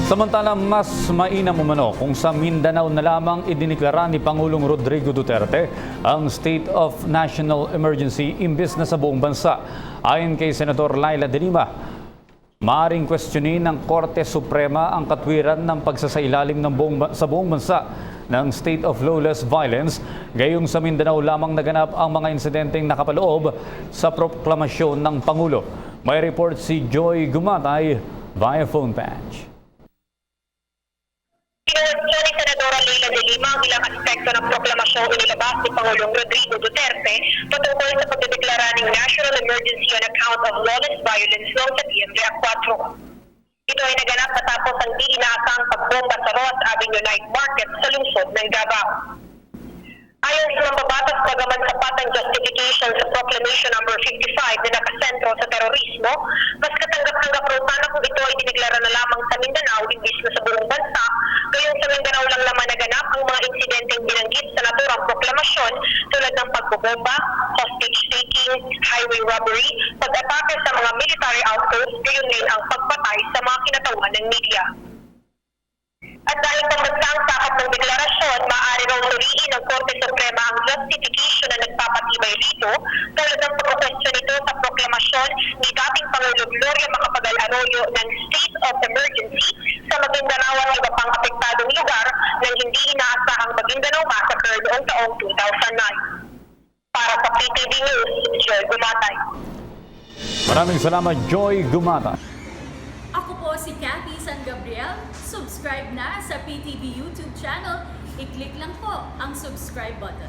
Samantala, mas mainam umano kung sa Mindanao na lamang idiniklara ni Pangulong Rodrigo Duterte ang State of National Emergency imbes na sa buong bansa. Ayon kay Senador Laila De Lima, maaaring questionin ng Korte Suprema ang katwiran ng pagsasailalim sa buong bansa ng state of lawless violence, gayong sa Mindanao lamang naganap ang mga insidenteng nakapaloob sa proklamasyon ng Pangulo. May report si Joy Gumatay via phone patch. Kinuwestiyon ni Senadora Laila De Lima ang ilang aspekto ng proklamasyong inilabas ni Pangulong Rodrigo Duterte patungkol sa pagdedeklara ng National Emergency on account of lawless violence noong Setyembre 4. Ito ay naganap matapos ang di inaasang pagbomba sa Ross Avenue Night Market sa lungsod ng Davao. Ayon sa mambabatas, bagaman sapat ang justification sa Proclamation No. 55 na nakasentro sa terorismo, mas katanggap-tanggap raw sana kung ito ay dineklara na lamang sa Mindanao imbis na sa buong bansa, gayong sa Mindanao lang naman naganap ang mga insidenteng binanggit sa naturang proklamasyon tulad ng pagbobomba, hostage-taking, highway robbery, pag-atake sa mga military outposts, gayon din ang pagpatay sa mga kinatawan ng media. At dahil pambansang sakop ng deklarasyon, maaari raw suriin ng Korte Suprema ang justification na nagpapatibay rito tulad ng pag-question nito sa proklamasyon ni dating Pangulo Gloria Macapagal Arroyo ng State of Emergency sa Maguindanao at iba pang apektadong lugar ng hindi inaasahang Maguindanao Massacre noong taong 2009. Para sa PTV News, Joy Gumatay. Maraming salamat, Joy Gumatay. Ako po si Cathy San Gabriel. Subscribe na sa PTV YouTube channel. I-click lang po ang subscribe button.